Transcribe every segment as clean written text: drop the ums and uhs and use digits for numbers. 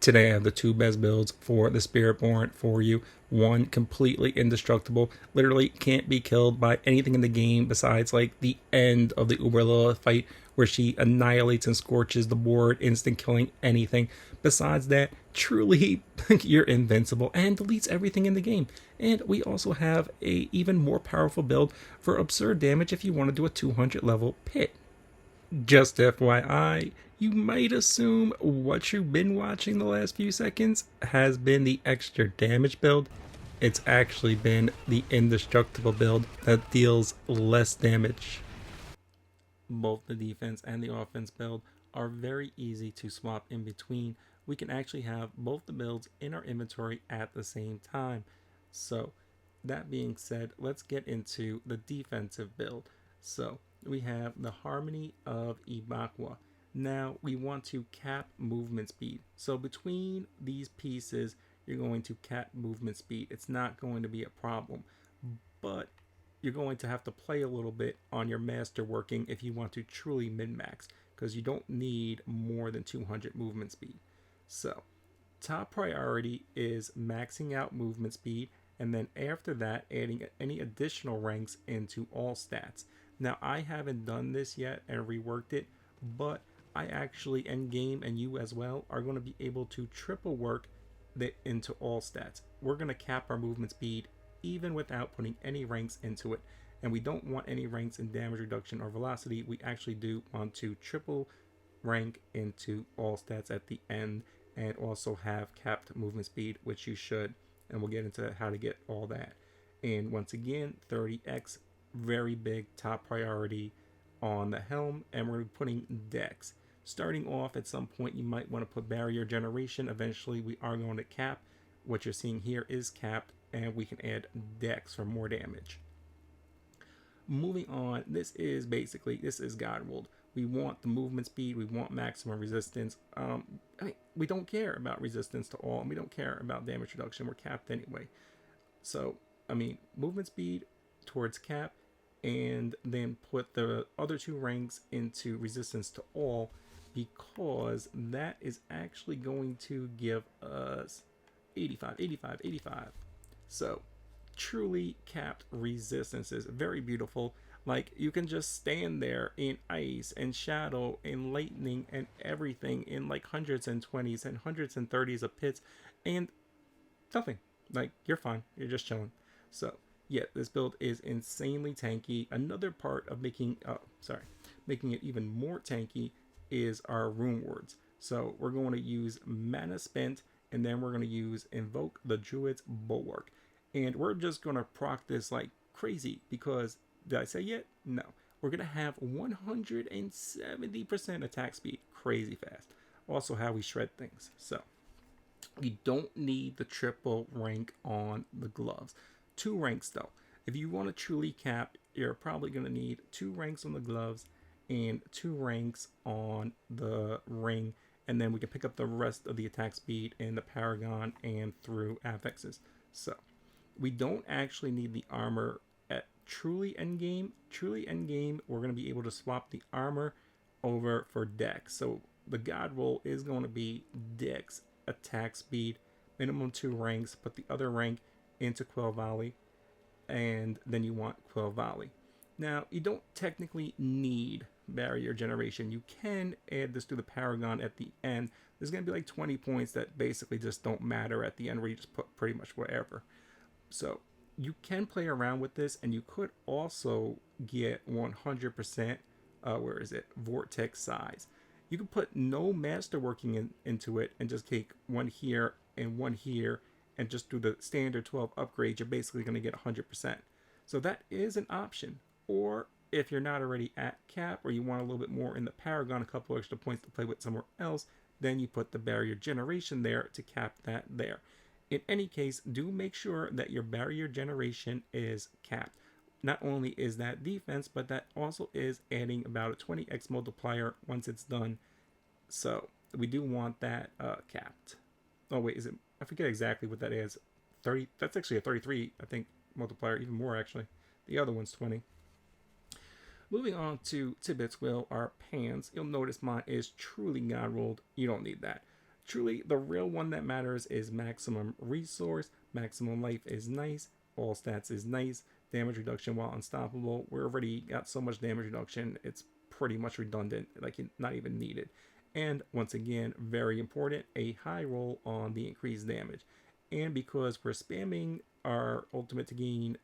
Today I have the two best builds for the Spiritborn for you. One, completely indestructible, literally can't be killed by anything in the game besides like the end of the Uber Lilith fight where she annihilates and scorches the board, instant killing anything. Besides that, truly you're invincible and deletes everything in the game. And we also have a even more powerful build for absurd damage if you want to do a 200 level pit. Just FYI, you might assume what you've been watching the last few seconds has been the extra damage build. It's actually been the indestructible build that deals less damage. Both the defense and the offense build are very easy to swap in between. We can actually have both the builds in our inventory at the same time. So, that being said, let's get into the defensive build. So, we have the Harmony of Ibaqua. Now, we want to cap movement speed. So, between these pieces, you're going to cap movement speed. It's not going to be a problem. But you're going to have to play a little bit on your master working if you want to truly min-max, because you don't need more than 200 movement speed. So, top priority is maxing out movement speed, and then after that, adding any additional ranks into all stats. Now, I haven't done this yet and reworked it, but I actually, end game and you as well, are going to be able to triple work that into all stats. We're going to cap our movement speed even without putting any ranks into it. And we don't want any ranks in damage reduction or velocity. We actually do want to triple rank into all stats at the end and also have capped movement speed, which you should. And we'll get into how to get all that. And once again, 30x, very big top priority on the helm. And we're putting dex. Starting off at some point, you might want to put barrier generation. Eventually, we are going to cap. What you're seeing here is capped, and we can add dex for more damage. Moving on, this is God World. We want the movement speed, we want maximum resistance. We don't care about resistance to all, and we don't care about damage reduction. We're capped anyway. So, movement speed towards cap, and then put the other two ranks into resistance to all, because that is actually going to give us 85, 85, 85. So, truly capped resistances. Very beautiful. Like, you can just stand there in ice and shadow and lightning and everything in like hundreds and 20s and hundreds and 30s of pits and nothing. Like, you're fine. You're just chilling. So, yeah, this build is insanely tanky. Another part of making it even more tanky is our rune words. So, we're going to use Mana Spent, and then we're going to use Invoke the Druid's Bulwark. And we're just going to proc this like crazy because, did I say yet? No. We're going to have 170% attack speed. Crazy fast. Also how we shred things. So, you don't need the triple rank on the gloves. 2 ranks though. If you want to truly cap, you're probably going to need 2 ranks on the gloves and 2 ranks on the ring. And then we can pick up the rest of the attack speed in the Paragon and through affixes. So, we don't actually need the armor at truly endgame. Truly endgame, we're going to be able to swap the armor over for dex. So, the god roll is going to be dex, attack speed, minimum 2 ranks. Put the other rank into Quill Volley, and then you want Quill Volley. Now, you don't technically need barrier generation. You can add this to the Paragon at the end. There's going to be like 20 points that basically just don't matter at the end, where you just put pretty much whatever. So, you can play around with this, and you could also get 100%, Vortex size. You can put no masterworking into it and just take one here and one here, and just do the standard 12 upgrade. You're basically going to get 100%. So that is an option. Or if you're not already at cap, or you want a little bit more in the Paragon, a couple extra points to play with somewhere else, then you put the barrier generation there to cap that there. In any case, do make sure that your barrier generation is capped. Not only is that defense, but that also is adding about a 20x multiplier once it's done. So we do want that capped. Oh wait, is it? I forget exactly what that is. 30. That's actually a 33, I think, multiplier. Even more actually. The other one's 20. Moving on to Tibbet's Will, our pans. You'll notice mine is truly God rolled. You don't need that. Truly, the real one that matters is maximum resource. Maximum life is nice. All stats is nice. Damage reduction while unstoppable. We already got so much damage reduction, it's pretty much redundant, like not even needed. And once again, very important, a high roll on the increased damage. And because we're spamming our ultimate to gain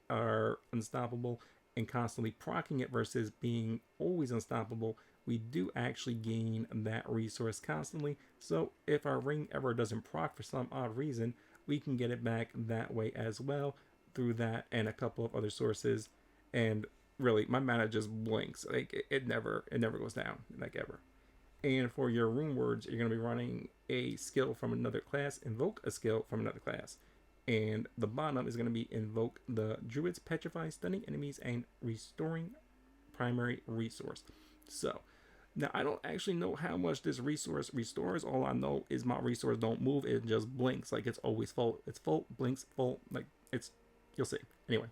our unstoppable and constantly proccing it versus being always unstoppable, we do actually gain that resource constantly. So if our ring ever doesn't proc for some odd reason, we can get it back that way as well through that and a couple of other sources. And really, my mana just blinks. Like it never goes down, like ever. And for your rune words, you're going to be running a skill from another class, invoke a skill from another class. And the bottom is going to be invoke the Druid's Petrify, stunning enemies, and restoring primary resource. So, now I don't actually know how much this resource restores. All I know is my resource don't move. It just blinks like it's always full. It's full, blinks, full. Like it's, you'll see. Anyway,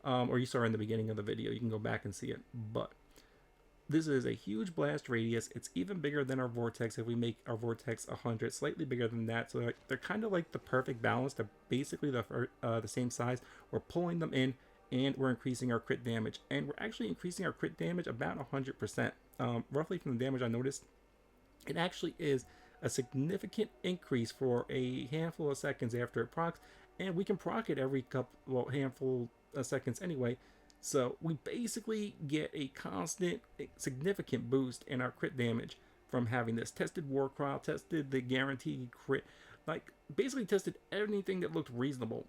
or you saw in the beginning of the video. You can go back and see it. But this is a huge blast radius. It's even bigger than our vortex if we make our vortex 100, slightly bigger than that. So they're kind of like the perfect balance. They're basically the same size. We're pulling them in and we're increasing our crit damage. And we're actually increasing our crit damage about 100%. Roughly from the damage I noticed, it actually is a significant increase for a handful of seconds after it procs. And we can proc it every handful of seconds anyway. So we basically get a constant, significant boost in our crit damage from having this. Tested Warcry, tested the guaranteed crit, like basically tested anything that looked reasonable.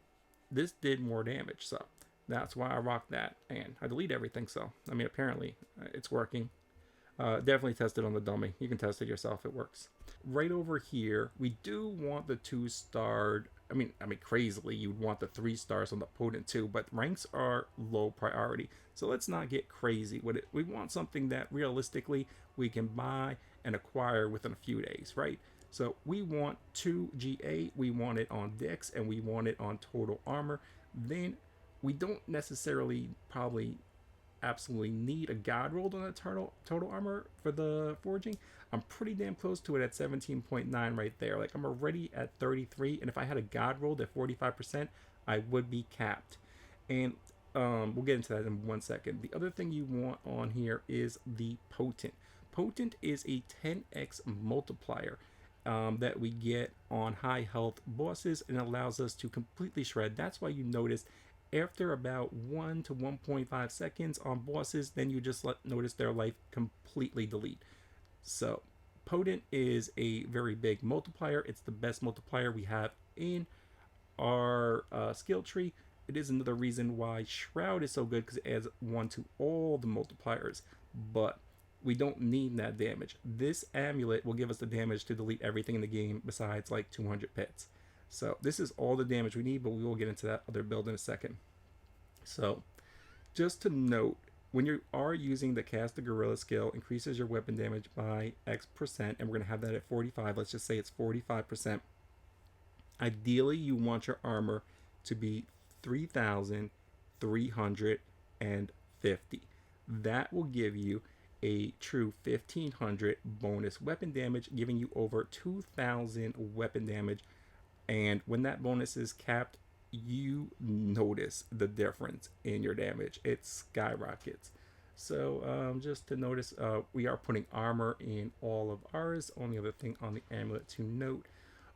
This did more damage, so that's why I rocked that. And I delete everything, so I mean apparently it's working. Definitely test it on the dummy. You can test it yourself, it works. Right over here, we do want the 2-starred. I mean, crazily, you'd want the 3 stars on the potent too, but ranks are low priority. So let's not get crazy with it. We want something that realistically we can buy and acquire within a few days, right? So we want 2 GA, we want it on Dex, and we want it on total armor. Then we don't necessarily probably absolutely need a god roll on the total armor for the forging. I'm pretty damn close to it at 17.9 right there. Like I'm already at 33, and if I had a god roll at 45%, I would be capped. And we'll get into that in 1 second. The other thing you want on here is the potent. Potent is a 10x multiplier that we get on high health bosses and allows us to completely shred. That's why you notice after about 1 to 1.5 seconds on bosses, then you just notice their life completely delete. So potent is a very big multiplier. It's the best multiplier we have in our skill tree. It is another reason why Shroud is so good, because it adds 1 to all the multipliers, but we don't need that damage. This amulet will give us the damage to delete everything in the game besides like 200 pits. So this is all the damage we need, but we will get into that other build in a second. So just to note, when you are using the Cast the Gorilla skill, increases your weapon damage by X%, and we're going to have that at 45. Let's just say it's 45%. Ideally, you want your armor to be 3,350. That will give you a true 1,500 bonus weapon damage, giving you over 2,000 weapon damage. And when that bonus is capped, you notice the difference in your damage. It skyrockets. So just to notice, we are putting armor in all of ours. Only other thing on the amulet to note,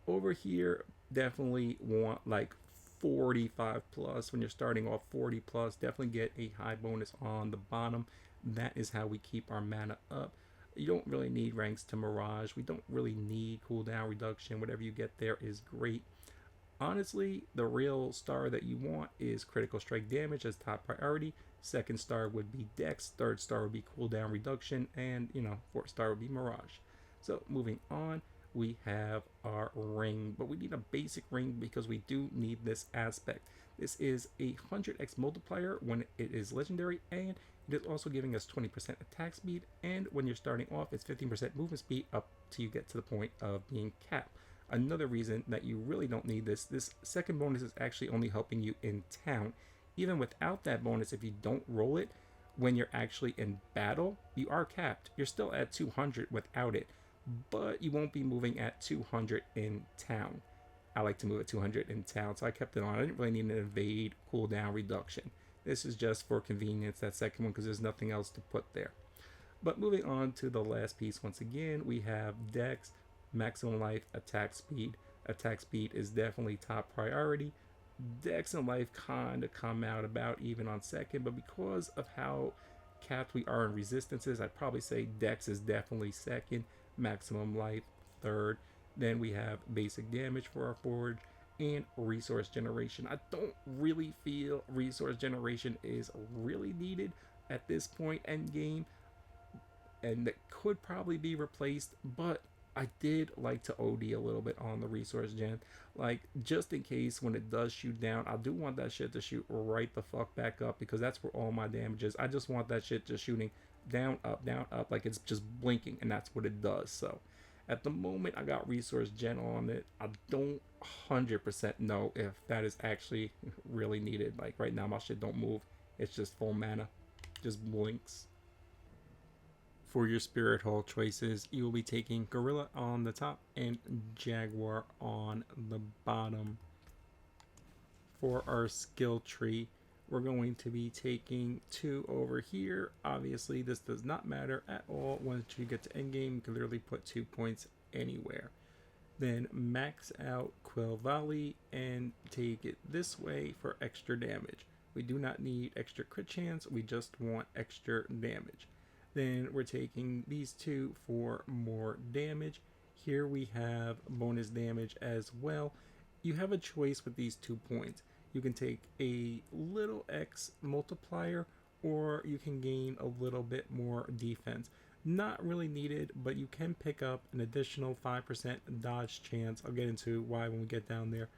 over here, definitely want like 45 plus. When you're starting off 40 plus, definitely get a high bonus on the bottom. That is how we keep our mana up. You don't really need ranks to Mirage. We don't really need cooldown reduction. Whatever you get there is great. Honestly, the real star that you want is critical strike damage as top priority. Second star would be Dex. Third star would be cooldown reduction. And, fourth star would be Mirage. So moving on, we have our ring. But we need a basic ring because we do need this aspect. This is a 100x multiplier when it is legendary, and it is also giving us 20% attack speed, and when you're starting off, it's 15% movement speed up till you get to the point of being capped. Another reason that you really don't need this second bonus is actually only helping you in town. Even without that bonus, if you don't roll it, when you're actually in battle, you are capped. You're still at 200 without it, but you won't be moving at 200 in town. I like to move at 200 in town, so I kept it on. I didn't really need an evade cooldown reduction. This is just for convenience, that second one, because there's nothing else to put there. But moving on to the last piece, once again, we have Dex, maximum life, attack speed. Attack speed is definitely top priority. Dex and life kind of come out about even on second, but because of how capped we are in resistances, I'd probably say Dex is definitely second, maximum life third. Then we have basic damage for our forge and resource generation. I don't really feel resource generation is really needed at this point end game, and that could probably be replaced, but I did like to OD a little bit on the resource gen. Like, just in case when it does shoot down, I do want that shit to shoot right the fuck back up, because that's where all my damage is. I just want that shit just shooting down, up, like it's just blinking, and that's what it does. So at the moment, I got resource gen on it. I don't 100% know if that is actually really needed. Like right now, my shit don't move. It's just full mana, just blinks. For your Spirit Hall choices, you will be taking Gorilla on the top and Jaguar on the bottom. For our skill tree, we're going to be taking 2 over here. Obviously, this does not matter at all. Once you get to endgame, you can literally put 2 points anywhere. Then max out Quill Volley and take it this way for extra damage. We do not need extra crit chance, we just want extra damage. Then we're taking these 2 for more damage. Here we have bonus damage as well. You have a choice with these 2 points. You can take a little X multiplier, or you can gain a little bit more defense. Not really needed, but you can pick up an additional 5% dodge chance. I'll get into why when we get down there.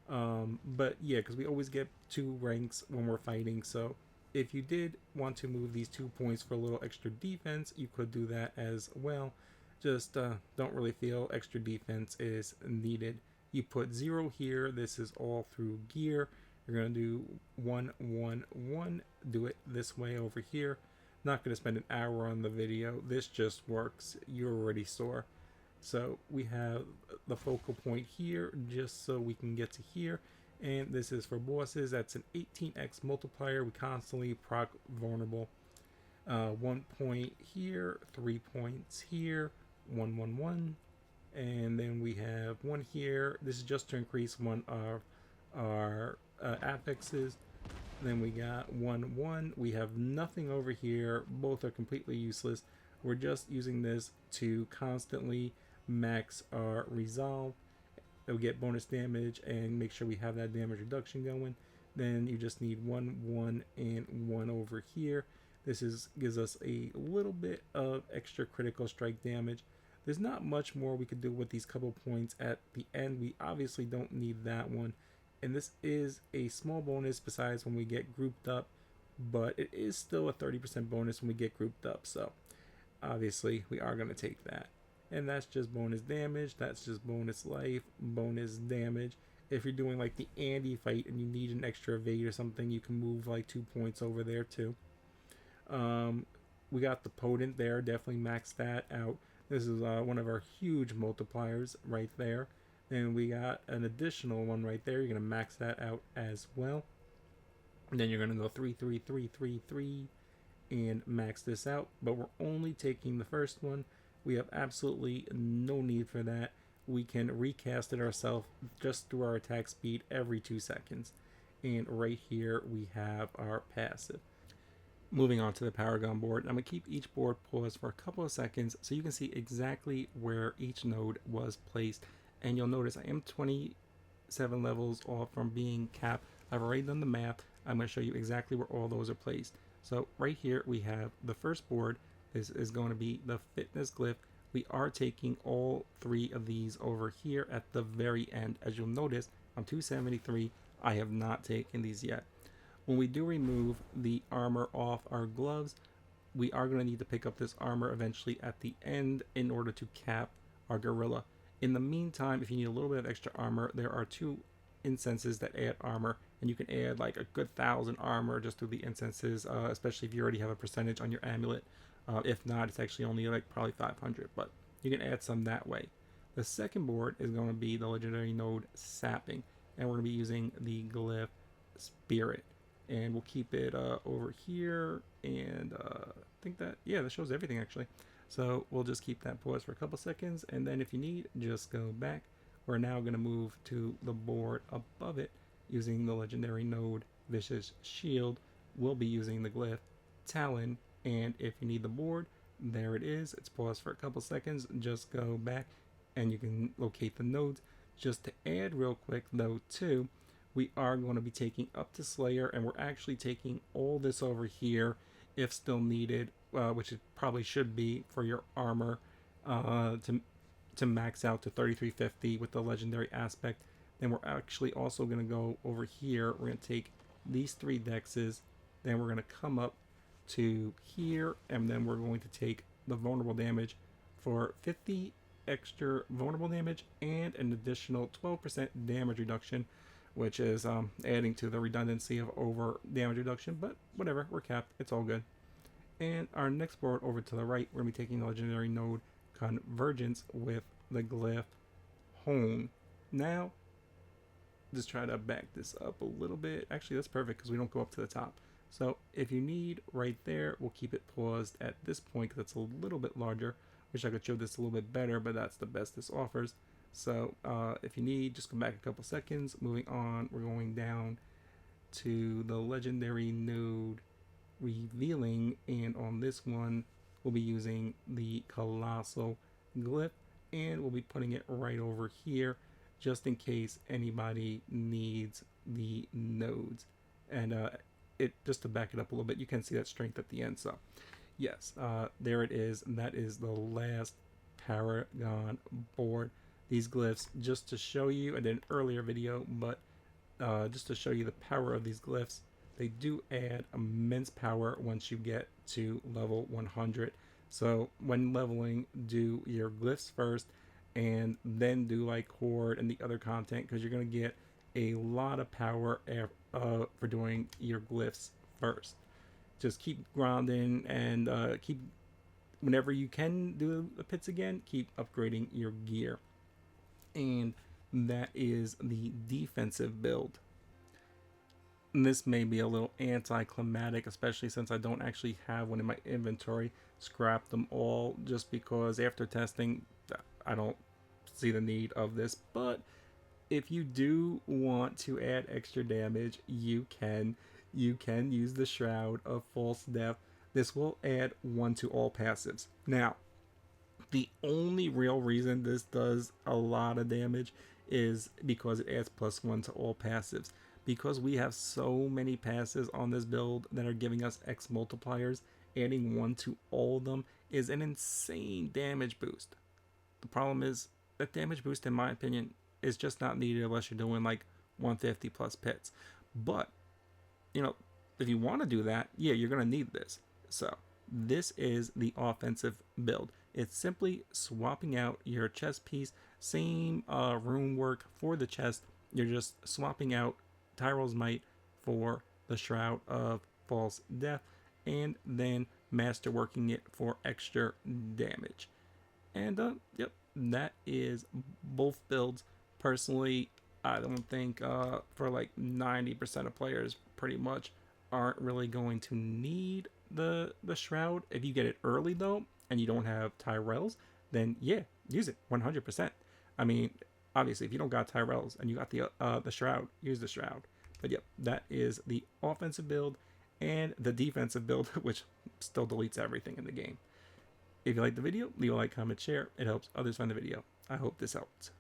But yeah, because we always get 2 ranks when we're fighting, so if you did want to move these 2 points for a little extra defense, you could do that as well. Just don't really feel extra defense is needed. You put 0 here. This is all through gear. You're going to do 1, 1, 1. Do it this way over here. Not going to spend an hour on the video. This just works. You already saw. So we have the focal point here just so we can get to here. And this is for bosses. That's an 18x multiplier. We constantly proc vulnerable. 1 point here, 3 points here, 1, 1, 1. And then we have 1 here. This is just to increase one of our affixes. Then we got 1, 1. We have nothing over here. Both are completely useless. We're just using this to constantly max our resolve. It'll get bonus damage and make sure we have that damage reduction going. Then you just need 1, 1, and 1 over here. This gives us a little bit of extra critical strike damage. There's not much more we could do with these couple points at the end. We obviously don't need that one. And this is a small bonus besides when we get grouped up, but it is still a 30% bonus when we get grouped up. So obviously we are going to take that. And that's just bonus damage. That's just bonus life, bonus damage. If you're doing like the Andy fight and you need an extra evade or something, you can move like 2 points over there too. We got the potent there. Definitely max that out. This is one of our huge multipliers right there. Then we got an additional one right there. You're going to max that out as well. And then you're going to go 3, 3, 3, 3, 3 and max this out. But we're only taking the first one. We have absolutely no need for that. We can recast it ourselves just through our attack speed every 2 seconds. And right here we have our passive. Moving on to the Paragon board, I'm going to keep each board paused for a couple of seconds so you can see exactly where each node was placed. And you'll notice I am 27 levels off from being capped. I've already done the math. I'm going to show you exactly where all those are placed. So right here we have the first board. This is going to be the fitness glyph. We are taking all 3 of these over here at the very end. As you'll notice, I'm 273. I have not taken these yet. When we do remove the armor off our gloves, we are going to need to pick up this armor eventually at the end in order to cap our gorilla. In the meantime, if you need a little bit of extra armor, there are 2 incenses that add armor, and you can add like a good 1,000 armor just through the incenses, especially if you already have a percentage on your amulet. If not, it's actually only like probably 500, but you can add some that way. The second board is going to be the legendary node Sapping, and we're going to be using the glyph Spirit. And we'll keep it over here, and I think that, yeah, that shows everything actually. So we'll just keep that pause for a couple seconds, and then if you need, just go back. We're now going to move to the board above it using the legendary node Vicious Shield. We'll be using the glyph Talon, and if you need the board, there it is. It's paused for a couple seconds. Just go back and you can locate the nodes. Just to add real quick though too, we are going to be taking up to Slayer, and we're actually taking all this over here if still needed, which it probably should be for your armor, to max out to 3350 with the legendary aspect. Then we're actually also going to go over here. We're going to take these 3 dexes, then we're going to come up to here, and then we're going to take the vulnerable damage for 50 extra vulnerable damage and an additional 12% damage reduction, which is adding to the redundancy of over damage reduction, but whatever, we're capped, it's all good. And our next board over to the right, we're going to be taking the legendary node Convergence with the glyph Hone. Now, just try to back this up a little bit. Actually, that's perfect because we don't go up to the top. So if you need right there, we'll keep it paused at this point because it's a little bit larger. Wish I could show this a little bit better, but that's the best this offers. So if you need, just come back a couple seconds. Moving on, we're going down to the legendary node Revealing, and on this one, we'll be using the Colossal glyph, and we'll be putting it right over here just in case anybody needs the nodes. And it, just to back it up a little bit, you can see that strength at the end. So yes, there it is. That is the last Paragon board. These glyphs, just to show you, I did an earlier video, but just to show you the power of these glyphs, they do add immense power once you get to level 100. So when leveling, do your glyphs first, and then do like Horde and the other content, because you're going to get a lot of power for doing your glyphs first. Just keep grinding, and keep, whenever you can do the pits again, keep upgrading your gear. And that is the defensive build. And this may be a little anticlimactic, especially since I don't actually have one in my inventory. Scrap them all just because after testing, I don't see the need of this. But if you do want to add extra damage, you can use the Shroud of False Death. This will add 1 to all passives. Now, the only real reason this does a lot of damage is because it adds +1 to all passives. Because we have so many passives on this build that are giving us X multipliers, adding 1 to all of them is an insane damage boost. The problem is that damage boost, in my opinion, is just not needed unless you're doing like 150 plus pits. But, you know, if you want to do that, yeah, you're going to need this. So this is the offensive build. It's simply swapping out your chest piece, same rune work for the chest. You're just swapping out Tyrell's Might for the Shroud of False Death, and then masterworking it for extra damage. And yep, that is both builds. Personally, I don't think for like 90% of players pretty much aren't really going to need the Shroud. If you get it early though, and you don't have Tyrells, then yeah, use it 100%. I mean, obviously, if you don't got Tyrells and you got the Shroud, use the Shroud. But yep, that is the offensive build and the defensive build, which still deletes everything in the game. If you liked the video, leave a like, comment, share. It helps others find the video. I hope this helped.